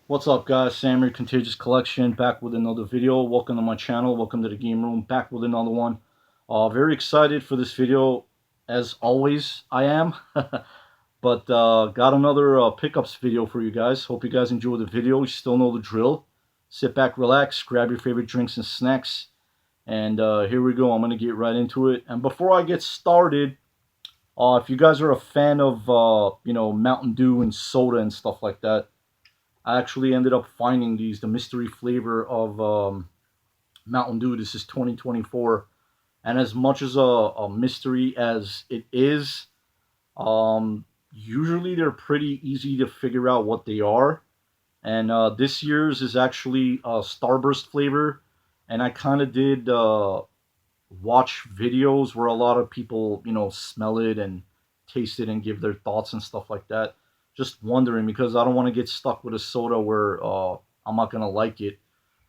What's up, guys? Sam here, Contagious Collection, back with another video. Welcome to my channel. Welcome to the game room. Back with another one. Very excited for this video, as always. I am, but got another pickups video for you guys. Hope you guys enjoy the video. You still know the drill. Sit back, relax, grab your favorite drinks and snacks, and here we go. I'm gonna get right into it. And before I get started, if you guys are a fan of Mountain Dew and soda and stuff like that, I actually ended up finding these, the mystery flavor of Mountain Dew. This is 2024. And as much as a mystery as it is, usually they're pretty easy to figure out what they are. And this year's is actually a Starburst flavor. And I kind of did watch videos where a lot of people, smell it and taste it and give their thoughts and stuff like that. Just wondering, because I don't want to get stuck with a soda where I'm not gonna like it.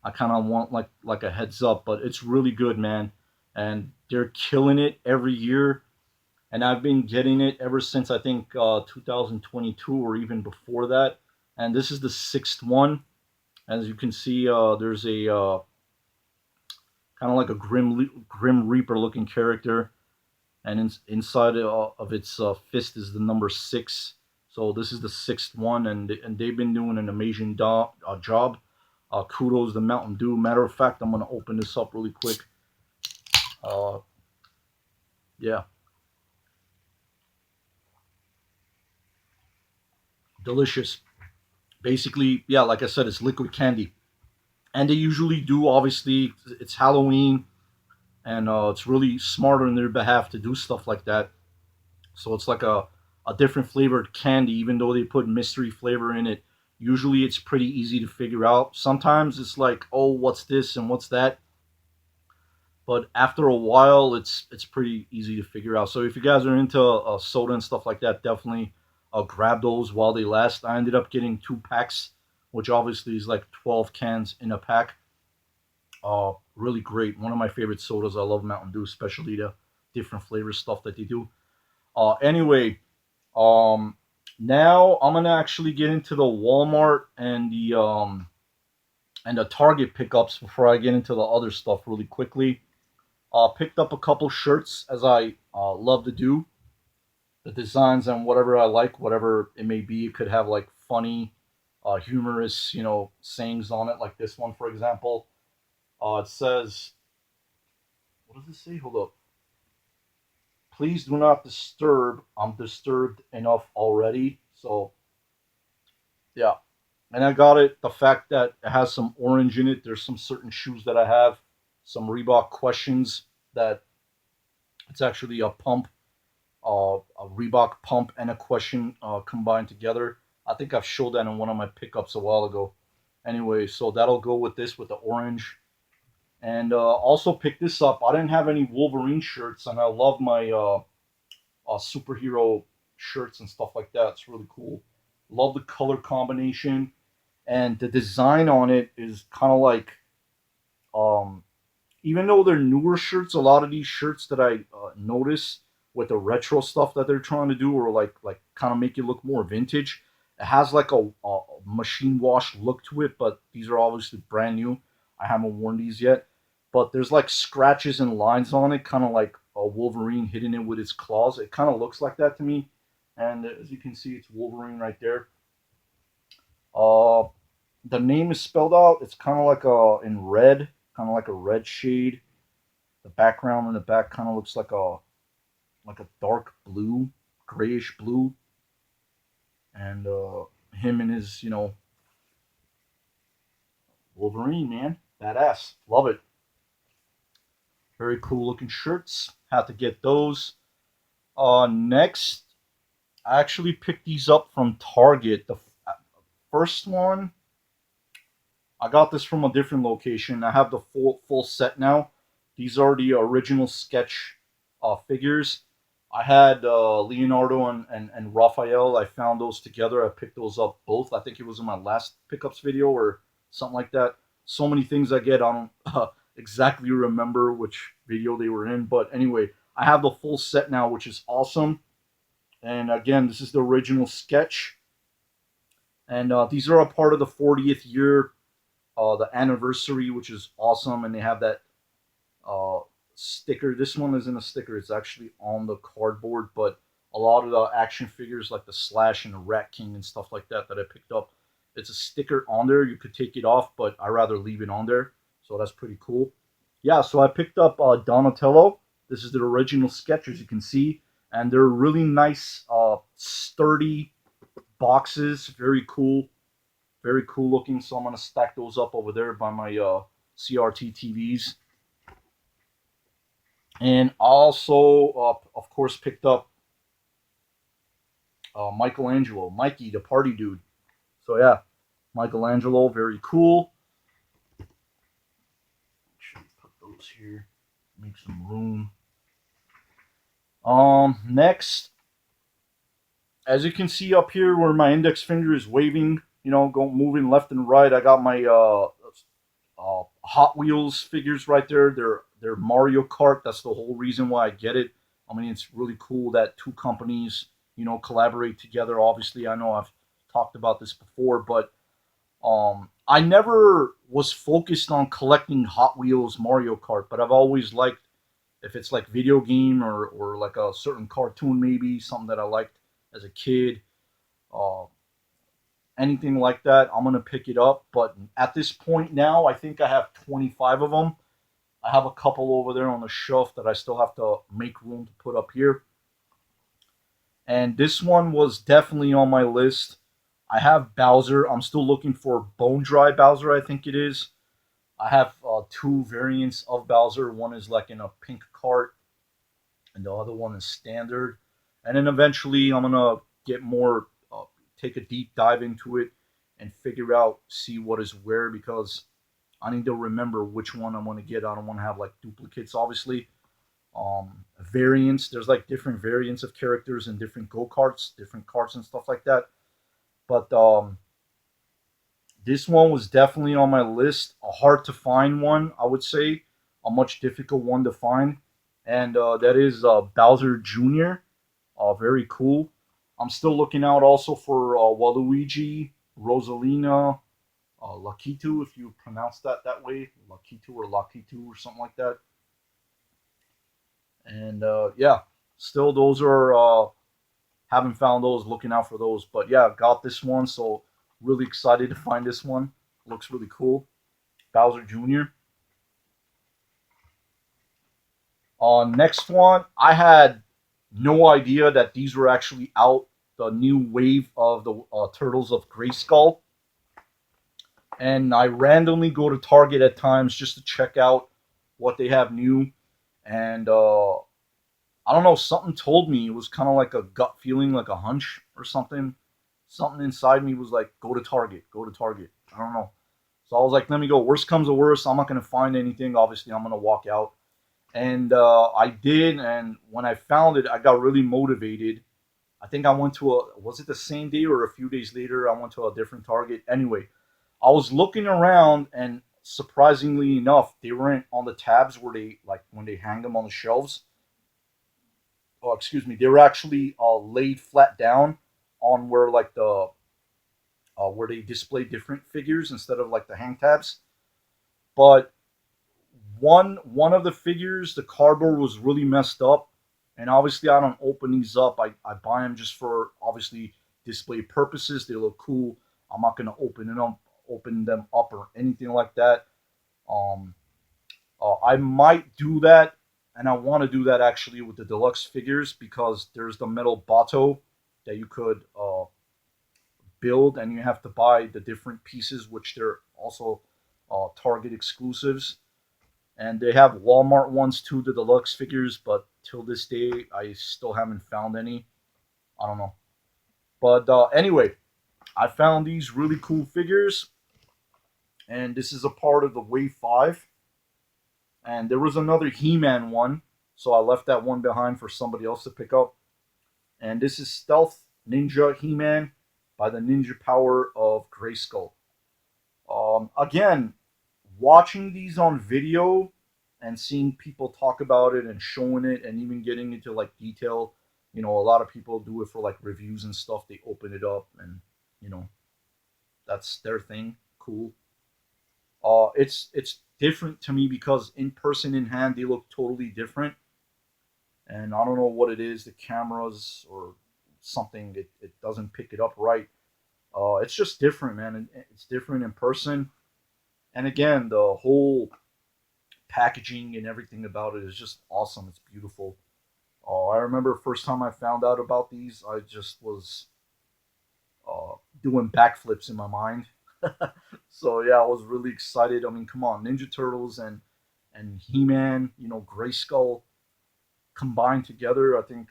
I kind of want like a heads up, but it's really good, man. And they're killing it every year. And I've been getting it ever since I think 2022 or even before that. And this is the sixth one. As you can see, there's a kind of like a Grim Reaper looking character, and inside of its fist is the number 6. So this is the sixth one, and they've been doing an amazing job. Kudos to Mountain Dew. Matter of fact, I'm gonna open this up really quick. Yeah, delicious. Basically, yeah, like I said, it's liquid candy, and they usually do. Obviously, it's Halloween, and it's really smart on their behalf to do stuff like that. So it's like a different flavored candy, even though they put mystery flavor in it. Usually it's pretty easy to figure out. Sometimes it's like, oh, what's this and what's that? But after a while, it's pretty easy to figure out. So if you guys are into soda and stuff like that, definitely grab those while they last. I ended up getting 2 packs, which obviously is like 12 cans in a pack. Really great. One of my favorite sodas. I love Mountain Dew, especially the different flavor stuff that they do. Anyway, um, now I'm gonna actually get into the Walmart and the Target pickups before I get into the other stuff really quickly. Picked up a couple shirts, as I love to do. The designs and whatever I like, whatever it may be. It could have like funny, humorous, sayings on it, like this one, for example. It says, what does it say? Hold up. Please do not disturb. I'm disturbed enough already. So, yeah. And I got it. The fact that it has some orange in it. There's some certain shoes that I have. Some Reebok Questions that it's actually a pump, a Reebok pump and a Question combined together. I think I've showed that in one of my pickups a while ago. Anyway, so that'll go with this, with the orange. And also picked this up. I didn't have any Wolverine shirts, and I love my superhero shirts and stuff like that. It's really cool. Love the color combination, and the design on it is kind of like, um, even though they're newer shirts, a lot of these shirts that I notice with the retro stuff that they're trying to do, or like kind of make it look more vintage. It has like a machine wash look to it, but these are obviously brand new. I haven't worn these yet, but there's like scratches and lines on it, kind of like a Wolverine hitting it with its claws. It kind of looks like that to me, and as you can see, it's Wolverine right there. Uh, the name is spelled out. It's kind of like a in red, kind of like a red shade. The background in the back kind of looks like a dark blue, grayish blue, and him and his Wolverine, man, badass, love it. Very cool looking shirts. Had to get those. Next, I actually picked these up from Target. The first one, I got this from a different location. I have the full set now. These are the original sketch figures. I had Leonardo and Raphael. I found those together. I picked those up both. I think it was in my last pickups video or something like that. So many things I get. I don't exactly remember which video they were in. But anyway, I have the full set now, which is awesome. And again, this is the original sketch. And these are a part of the 40th year, the anniversary, which is awesome. And they have that uh, sticker. This one isn't a sticker; it's actually on the cardboard. But a lot of the action figures, like the Slash and the Rat King and stuff like that, that I picked up, it's a sticker on there. You could take it off, but I rather leave it on there. So that's pretty cool. Yeah, so I picked up Donatello. This is the original sketch, as you can see, and they're really nice, sturdy boxes. Very cool looking. So I'm gonna stack those up over there by my CRT TVs. And also, of course, picked up Michelangelo, Mikey, the party dude. So yeah, Michelangelo, very cool. Should put those here, make some room. Next, as you can see up here, where my index finger is waving, moving left and right, I got my Hot Wheels figures right there. They're Mario Kart. That's the whole reason why I get it. I mean, it's really cool that two companies, collaborate together. Obviously, I know I've talked about this before, but I never was focused on collecting Hot Wheels Mario Kart, but I've always liked, if it's like video game or like a certain cartoon, maybe something that I liked as a kid. Uh, Anything like that, I'm gonna pick it up. But at this point now, I think I have 25 of them. I have a couple over there on the shelf that I still have to make room to put up here. And this one was definitely on my list. I have Bowser. I'm still looking for Bone Dry Bowser, I think it is. I have two variants of Bowser. One is like in a pink cart, and the other one is standard. And then eventually, I'm gonna get more, take a deep dive into it, and figure out, see what is where, because I need to remember which one I want to get. I don't want to have like duplicates, obviously. Variants. There's like different variants of characters and different go karts, different carts and stuff like that. But this one was definitely on my list. A hard to find one, I would say, a much difficult one to find, and that is Bowser Jr. Very cool. I'm still looking out also for Waluigi, Rosalina, Lakitu, if you pronounce that way, Lakitu or something like that. And yeah, still those are, haven't found those. Looking out for those, but yeah, got this one. So really excited to find this one. Looks really cool. Bowser Jr. Next one, I had no idea that these were actually out. The new wave of the Turtles of Grayskull, and I randomly go to Target at times just to check out what they have new. And I don't know, something told me, it was kind of like a gut feeling, like a hunch or something. Something inside me was like, go to Target, go to Target. I don't know. So I was like, let me go. Worst comes to worst, I'm not gonna find anything. Obviously, I'm gonna walk out. And I did, and when I found it, I got really motivated. I think I went to a, was it the same day or a few days later? I went to a different Target. Anyway, I was looking around, and surprisingly enough, they weren't on the tabs where they, like when they hang them on the shelves. Oh, excuse me, they were actually laid flat down on where like the where they display different figures instead of like the hang tabs. But one of the figures, the cardboard was really messed up, and obviously I don't open these up. I buy them just for obviously display purposes. They look cool. I'm not gonna open them up or anything like that. Um, I might do that, and I want to do that actually with the deluxe figures, because there's the metal Bato that you could build, and you have to buy the different pieces, which they're also Target exclusives. And they have Walmart ones too, the deluxe figures, but till this day, I still haven't found any. I don't know. But anyway, I found these really cool figures, and this is a part of the Wave 5. And there was another He Man one, so I left that one behind for somebody else to pick up. And this is Stealth Ninja He Man by the Ninja Power of Grayskull. Again, watching these on video and seeing people talk about it and showing it and even getting into like detail, a lot of people do it for like reviews and stuff. They open it up and, you know, That's their thing. Cool. It's different to me because in person, in hand, they look totally different, and I don't know what it is, the cameras or something. It doesn't pick it up right. It's just different, man. And it's different in person. And again, the whole packaging and everything about it is just awesome. It's beautiful. I remember first time I found out about these, I just was doing backflips in my mind. So yeah, I was really excited. I mean, come on, Ninja Turtles and He Man, Grayskull combined together. I think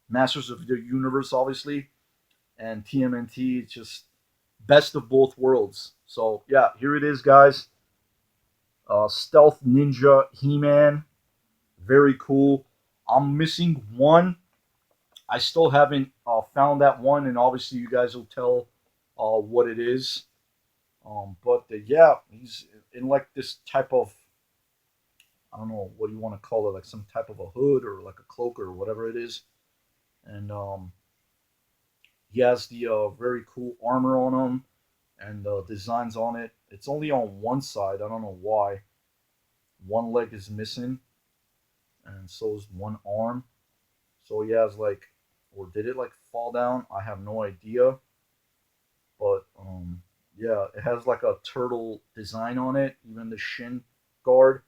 Masters of the Universe, obviously, and TMNT. It's just best of both worlds. So yeah, here it is, guys. Stealth Ninja He Man, very cool. I'm missing one. I still haven't found that one, and obviously you guys will tell what it is. But yeah, he's in like this type of, I don't know what do you want to call it, like some type of a hood or like a cloak or whatever it is, and he has the very cool armor on him and designs on it. It's only on one side. I don't know why. One leg is missing, and so is one arm. So he has like, or did it like fall down? I have no idea. But yeah, it has like a turtle design on it, even the shin guard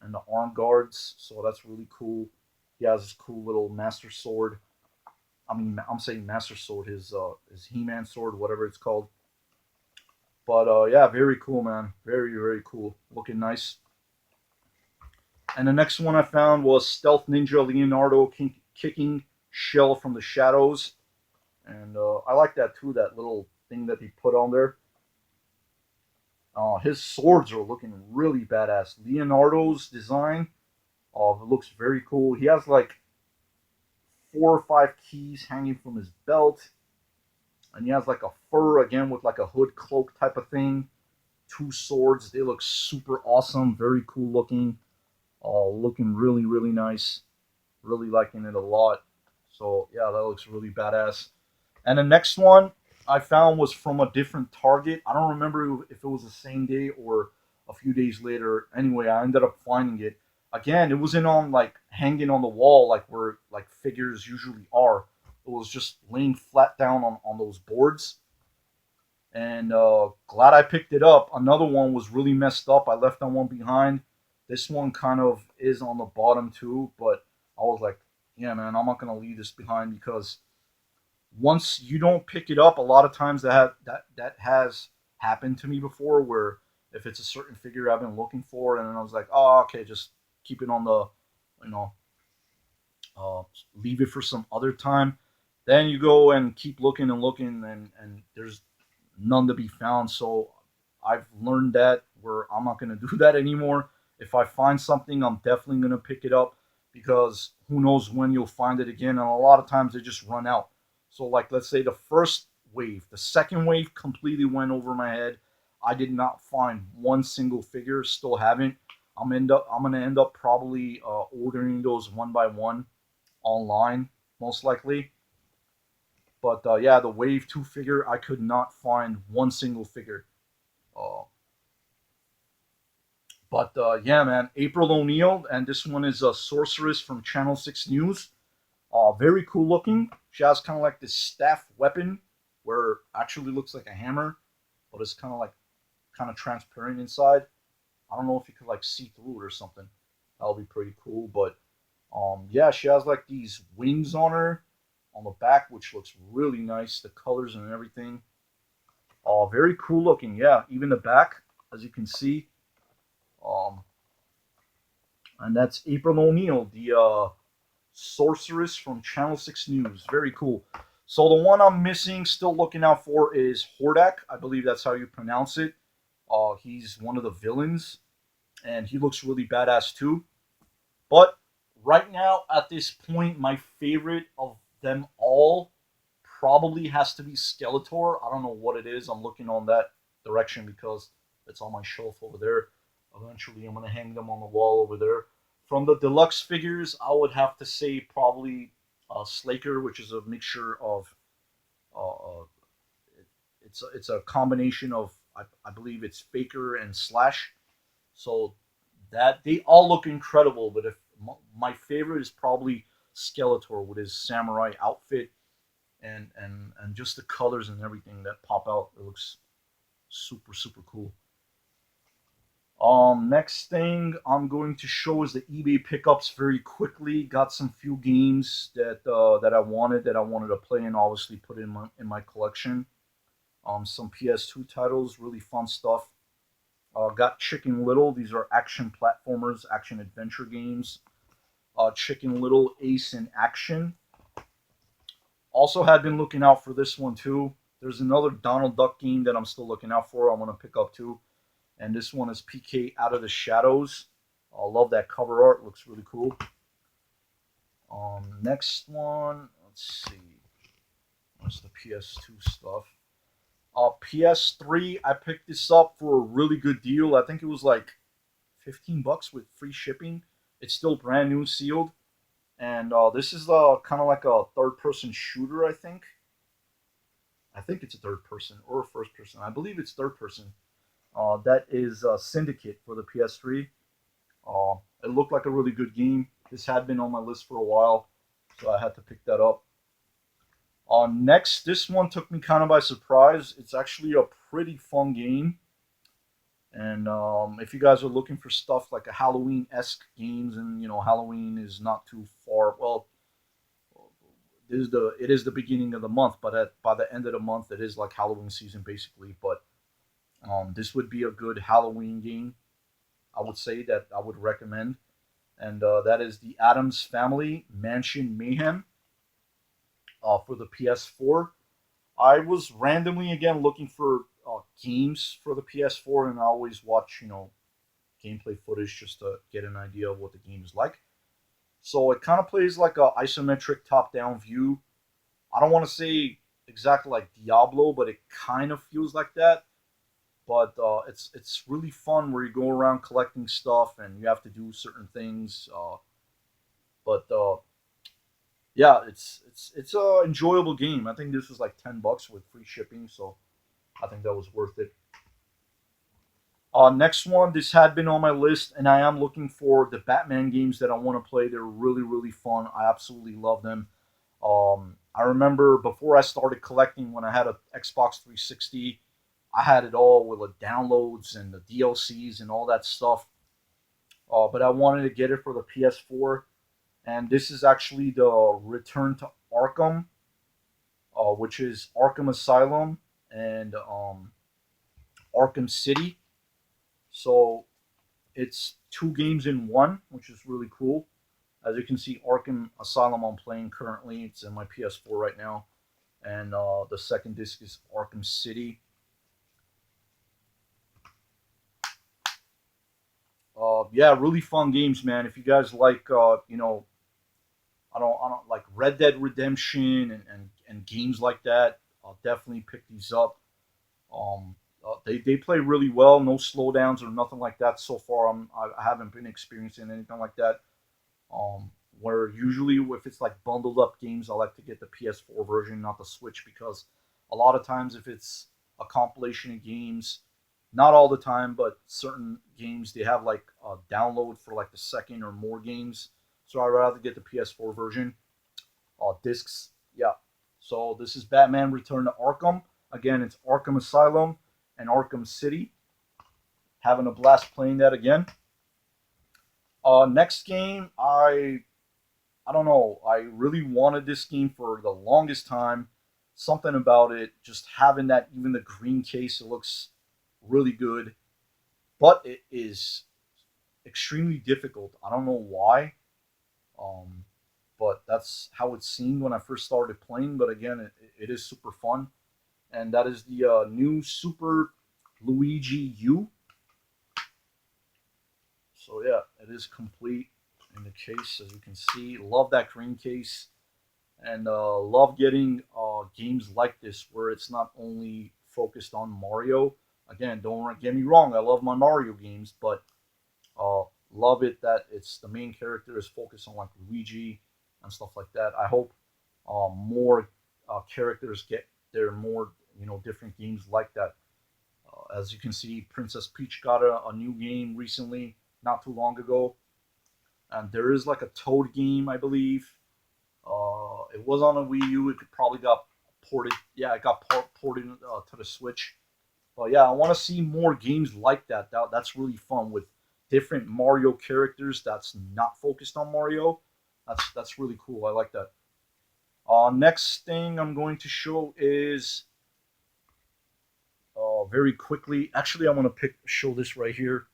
and the arm guards. So that's really cool. He has this cool little master sword. I mean, I'm saying master sword, his He-Man sword, whatever it's called. But yeah, very cool, man. Very very cool. Looking nice. And the next one I found was Stealth Ninja Leonardo kicking shell from the shadows, and I like that too. That little thing that he put on there. His swords are looking really badass. Leonardo's design looks very cool. He has like 4 or 5 keys hanging from his belt, and he has like a fur again with like a hood cloak type of thing. 2 swords. They look super awesome. Very cool looking. Looking really really nice. Really liking it a lot. So yeah, that looks really badass. And the next one I found was from a different Target. I don't remember if it was the same day or a few days later. Anyway, I ended up finding it. Again, it wasn't on like hanging on the wall like where like figures usually are. It was just laying flat down on those boards. And glad I picked it up. Another one was really messed up. I left that one behind. This one kind of is on the bottom too, but I was like, yeah, man, I'm not gonna leave this behind because once you don't pick it up, a lot of times that has happened to me before. Where if it's a certain figure I've been looking for, and then I was like, oh, okay, just keep it on the, you know, uh, leave it for some other time. Then you go and keep looking and looking, and there's none to be found. So I've learned that where I'm not going to do that anymore. If I find something, I'm definitely going to pick it up because who knows when you'll find it again. And a lot of times they just run out. So, like, let's say the first wave, the second wave completely went over my head. I did not find one single figure, still haven't. I'm gonna end up probably ordering those one by one online, most likely. But yeah, the Wave 2 figure, I could not find one single figure. Uh, but yeah, man, April O'Neil, and this one is a sorceress from Channel 6 News. Very cool looking. She has kind of like this staff weapon where it actually looks like a hammer, but it's kind of transparent inside. I don't know if you could like see through it or something. That'll be pretty cool. But yeah, she has like these wings on her on the back, which looks really nice. The colors and everything. Very cool looking. Yeah, even the back, as you can see. Um, and that's April O'Neil, the sorceress from Channel 6 News. Very cool. So the one I'm missing, still looking out for, is Hordak. I believe that's how you pronounce it. He's one of the villains, and he looks really badass too. But right now, at this point, my favorite of them all probably has to be Skeletor. I don't know what it is. I'm looking on that direction because it's on my shelf over there. Eventually, I'm gonna hang them on the wall over there. From the deluxe figures, I would have to say probably Slaker, which is a mixture of. Uh, uh, It's a combination of I believe it's Faker and Slash. So that they all look incredible. But if my favorite is probably Skeletor with his samurai outfit and just the colors and everything that pop out. It looks super super cool. Next thing I'm going to show is the eBay pickups very quickly. Got some few games that I wanted to play and obviously put in my collection. Some PS2 titles, really fun stuff. Got Chicken Little. These are action platformers, action adventure games. Chicken Little Ace in Action. Also had been looking out for this one too. There's another Donald Duck game that I'm still looking out for. I want to pick up too, and this one is PK Out of the Shadows. I love that cover art. Looks really cool. Next one. Let's see. What's the PS2 stuff? PS3. I picked this up for a really good deal. I think it was like $15 with free shipping. It's still brand new, sealed, and this is kind of like a third-person shooter. I think it's a third person or a first person. I believe it's third person. That is Syndicate for the PS3. It looked like a really good game. This had been on my list for a while, so I had to pick that up. Next, this one took me kind of by surprise. It's actually a pretty fun game. And if you guys are looking for stuff like a Halloween esque games, and Halloween is not too far. Well, it is the beginning of the month, but by the end of the month, it is like Halloween season basically. But this would be a good Halloween game. I would say that I would recommend, and that is the Adams Family Mansion Mayhem for the PS4. I was randomly again looking for games for the PS4, and I always watch gameplay footage just to get an idea of what the game is like. So it kind of plays like a isometric top-down view. I don't want to say exactly like Diablo, but it kind of feels like that. But it's really fun where you go around collecting stuff and you have to do certain things. But yeah, it's a enjoyable game. I think this was like $10 with free shipping, so I think that was worth it. Next one, this had been on my list, and I am looking for the Batman games that I want to play. They're really, really fun. I absolutely love them. I remember before I started collecting, when I had a Xbox 360, I had it all with the downloads and the DLCs and all that stuff. But I wanted to get it for the PS4, and this is actually the Return to Arkham, which is Arkham Asylum and Arkham City. So it's two games in one, which is really cool. As you can see, Arkham Asylum I'm playing currently. It's in my PS4 right now, and the second disc is Arkham City. Yeah, really fun games, man. If you guys like, I don't like Red Dead Redemption and games like that, I'll definitely pick these up. They play really well, no slowdowns or nothing like that so far. I haven't been experiencing anything like that. Where usually if it's like bundled up games, I like to get the PS4 version, not the Switch, because a lot of times if it's a compilation of games, not all the time, but certain games they have like a download for like the second or more games. So I'd rather get the PS4 version. Discs, yeah. So this is Batman Return to Arkham. Again, it's Arkham Asylum and Arkham City. Having a blast playing that again. Next game, I don't know. I really wanted this game for the longest time. Something about it, just having that, even the green case, it looks really good, but it is extremely difficult. I don't know why, um, but that's how it seemed when I first started playing. But again, it is super fun, and that is the new Super Luigi U. So yeah, it is complete in the case, as you can see. Love that green case, and love getting games like this where it's not only focused on Mario. Again, don't get me wrong, I love my Mario games, but uh, love it that it's the main character is focused on like Luigi and stuff like that. I hope more characters get their more different games like that. As you can see, Princess Peach got a new game recently, not too long ago, and there is like a Toad game, I believe. It was on a Wii U. It could probably got ported. Yeah, it got ported to the Switch. But yeah, I want to see more games like that. That's really fun with different Mario characters. That's not focused on Mario. That's really cool. I like that. Next thing I'm going to show is very quickly. Actually, I want to show this right here.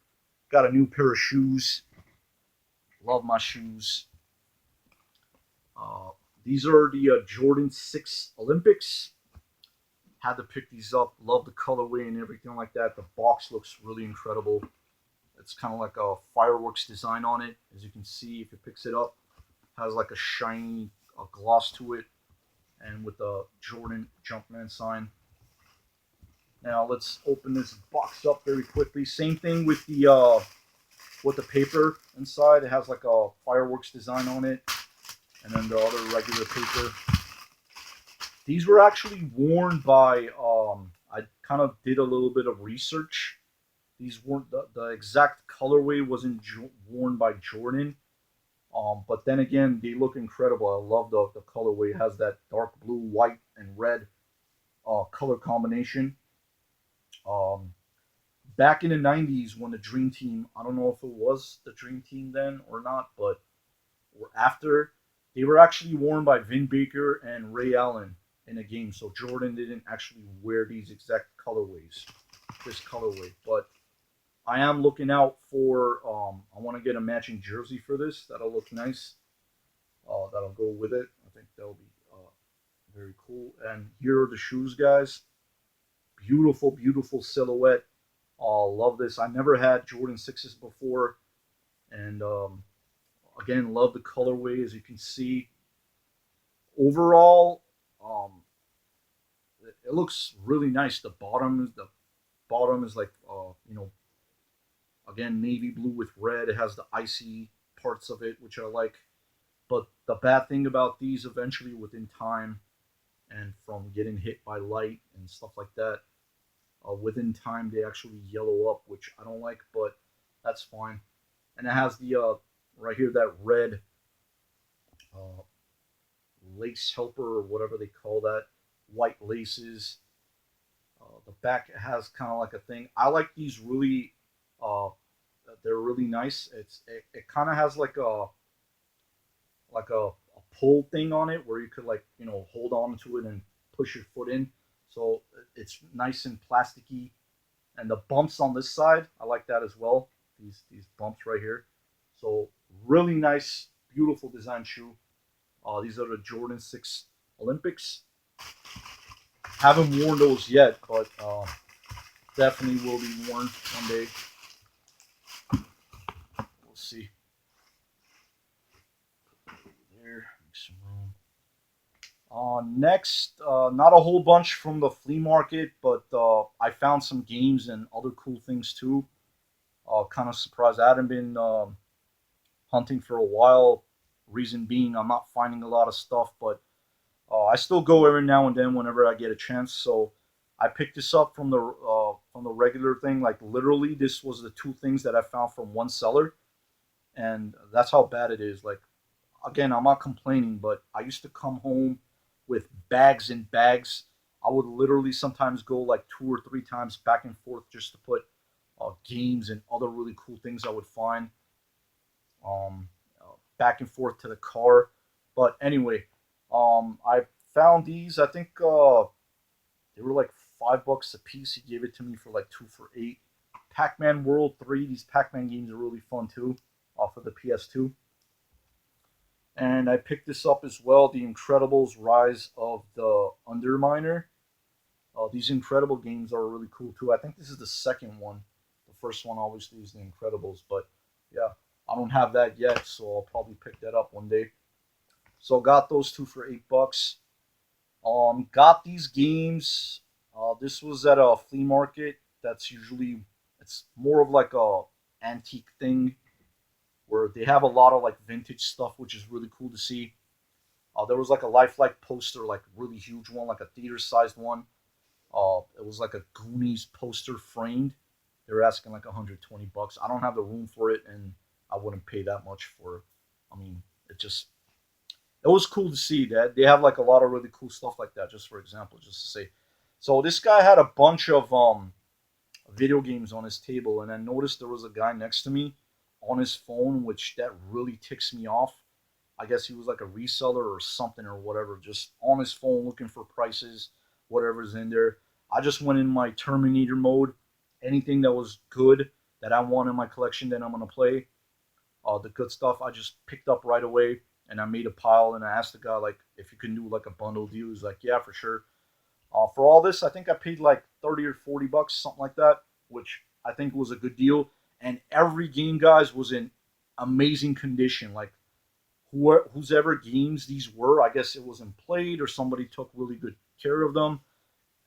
Got a new pair of shoes. Love my shoes. Uh, these are the Jordan 6 Olympics. Had to pick these up. Love the colorway and everything like that. The box looks really incredible. It's kind of like a fireworks design on it. As you can see, if it picks it up, has like a shiny gloss to it, and with the Jordan Jumpman sign. Now let's open this box up very quickly. Same thing with the paper inside. It has like a fireworks design on it, and then the other regular paper. These were actually worn by. I kind of did a little bit of research. These weren't the exact colorway wasn't worn by Jordan. But then again, they look incredible. I love the colorway. It has that dark blue, white, and red color combination. Um, Back in the 90s when the Dream Team, I don't know if it was the Dream Team then or not, but or after, they were actually worn by Vin Baker and Ray Allen in a game. So Jordan didn't actually wear these exact colorways, this colorway. But I am looking out for, I want to get a matching jersey for this. That'll look nice. That'll go with it. I think that'll be very cool. And here are the shoes, guys. Beautiful, beautiful silhouette. Love this. I never had Jordan 6s before. And again, love the colorway, as you can see. Overall, it looks really nice. The bottom is like again, navy blue with red. It has the icy parts of it, which I like. But the bad thing about these, eventually, within time, and from getting hit by light and stuff like that, within time they actually yellow up, which I don't like, but that's fine. And it has the right here that red uh, lace helper or whatever they call that, white laces. The back has kind of like a thing. I like these really. Uh, they're really nice. It kind of has like a pull thing on it where you could like hold on to it and push your foot in. So it's nice and plasticky. And the bumps on this side, I like that as well. These bumps right here. So really nice, beautiful design shoe. These are the Jordan 6 Olympics. Haven't worn those yet, but definitely will be worn one day. We'll see. There, make some room. Next, not a whole bunch from the flea market, but I found some games and other cool things too. Kind of surprised. I hadn't been hunting for a while. Reason being, I'm not finding a lot of stuff, but I still go every now and then whenever I get a chance. So I picked this up from the regular thing. Like literally, this was the two things that I found from one seller, and that's how bad it is. Like again, I'm not complaining, but I used to come home with bags and bags. I would literally sometimes go like 2 or 3 times back and forth just to put games and other really cool things I would find back and forth to the car. But anyway, I found these. I think they were like $5 a piece. He gave it to me for like 2 for $8. Pac-Man World 3. These Pac-Man games are really fun too, off of the PS2. And I picked this up as well, The Incredibles: Rise of the Underminer. These Incredible games are really cool too. I think this is the second one. The first one obviously is The Incredibles, but yeah, I don't have that yet, so I'll probably pick that up one day. So got those two for $8. Got these games. This was at a flea market. That's usually it's more of like a antique thing where they have a lot of like vintage stuff, which is really cool to see. There was like a lifelike poster, like really huge one, like a theater sized one. It was like a Goonies poster framed. They were asking like 120 bucks. I don't have the room for it, and I wouldn't pay that much for it. I mean, it was cool to see that they have like a lot of really cool stuff like that. Just for example, just to say, so this guy had a bunch of video games on his table, and I noticed there was a guy next to me on his phone, which that really ticks me off. I guess he was like a reseller or something or whatever, just on his phone looking for prices, whatever's in there. I just went in my Terminator mode. Anything that was good that I want in my collection that I'm gonna play, the good stuff, I just picked up right away, and I made a pile. And I asked the guy like if you can do like a bundle deal. He's like, yeah, for sure. For all this, I think I paid like 30 or 40 bucks, something like that, which I think was a good deal. And every game, guys, was in amazing condition. Like whose ever games these were, I guess it wasn't played or somebody took really good care of them.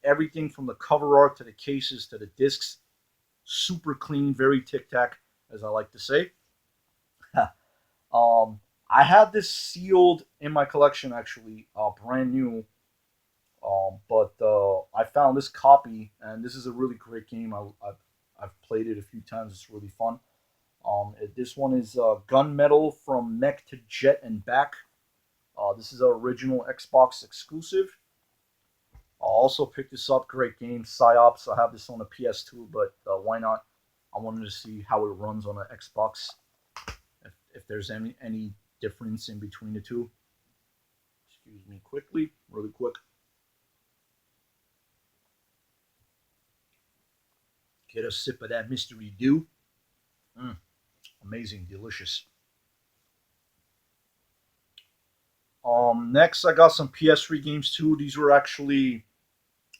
Everything from the cover art to the cases to the discs, super clean, very tic tac, as I like to say. I had this sealed in my collection actually, brand new. But I found this copy, and this is a really great game. I've played it a few times. It's really fun. This one is Gunmetal from Mech to Jet and Back. This is an original Xbox exclusive. I also picked this up. Great game, Psyops. I have this on the PS2, but why not? I wanted to see how it runs on an Xbox. If there's any difference in between the two. Excuse me, quickly, really quick. Get a sip of that mystery dew. Mm, amazing, delicious. Next, I got some PS3 games too. These were actually,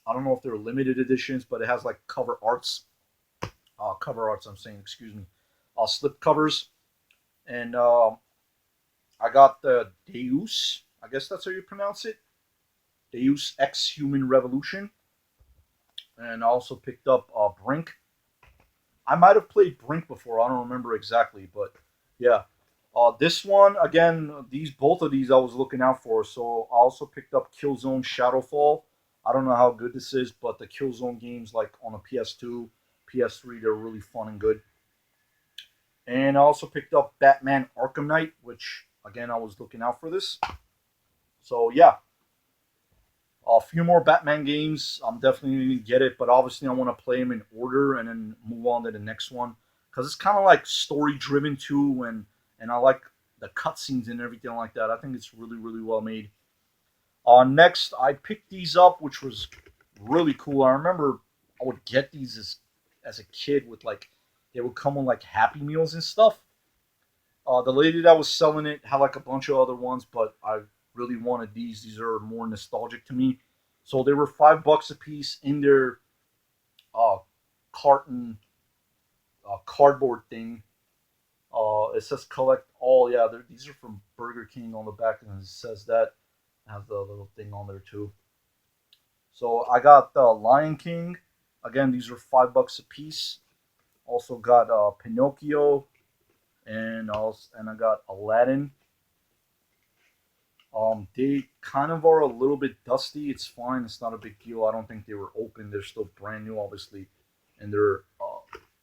I don't know if they're limited editions, but it has like cover arts. Cover arts, I'm saying, excuse me. Slip covers. And I got the Deus, I guess that's how you pronounce it. Deus Ex Human Revolution. And I also picked up Brink. I might have played Brink before. I don't remember exactly, but yeah. This one again. These both of these I was looking out for. So I also picked up Killzone Shadowfall. I don't know how good this is, but the Killzone games like on a PS2, PS3, they're really fun and good. And I also picked up Batman Arkham Knight, which again I was looking out for this. So yeah, a few more Batman games. I'm definitely gonna get it, but obviously I want to play them in order and then move on to the next one because it's kind of like story driven too, and I like the cutscenes and everything like that. I think it's really well made. Next, I picked these up, which was really cool. I remember I would get these as a kid with like they would come with like Happy Meals and stuff. The lady that was selling it had like a bunch of other ones, but I really wanted these. These are more nostalgic to me. So they were $5 a piece in their uh, carton cardboard thing. It says collect all. Yeah, these are from Burger King on the back, and it says that. It has the little thing on there too. So I got the Lion King. Again, these are $5 a piece. Also got Pinocchio, and I got Aladdin. They kind of are a little bit dusty. It's fine. It's not a big deal. I don't think they were open. They're still brand new, obviously, and they're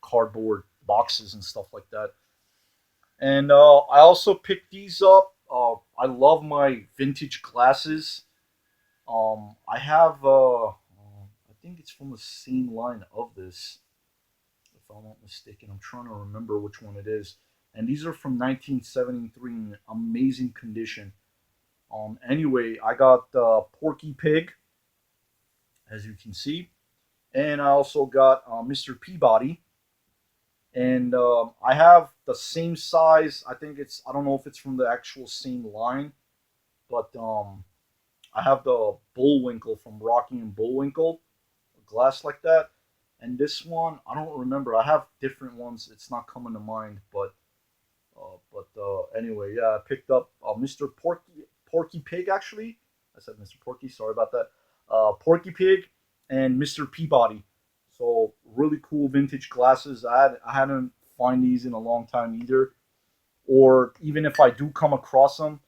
cardboard boxes and stuff like that. And I also picked these up. I love my vintage glasses. I have, I think it's from the same line of this, if I'm not mistaken. I'm trying to remember which one it is. And these are from 1973 in amazing condition. Anyway, I got Porky Pig, as you can see, and I also got Mr. Peabody, and I have the same size. I think it's I don't know if it's from the actual same line, but I have the Bullwinkle from Rocky and Bullwinkle, a glass like that, and this one I don't remember. I have different ones. It's not coming to mind, but anyway, yeah, I picked up Mr. Porky Pig actually. I said Mr. Porky. Sorry about that. Porky Pig and Mr. Peabody. So really cool vintage glasses. I hadn't find these in a long time either. Or even if I do come across them,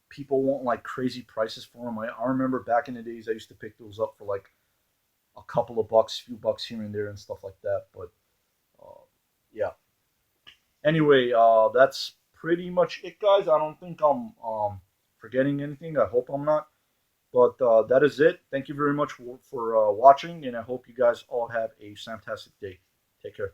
people want like crazy prices for them. I remember back in the days I used to pick those up for like a couple of bucks, few bucks here and there and stuff like that. But uh, yeah. Anyway, that's pretty much it, guys. I don't think I'm forgetting anything. I hope I'm not. But that is it. Thank you very much for watching, and I hope you guys all have a fantastic day. Take care.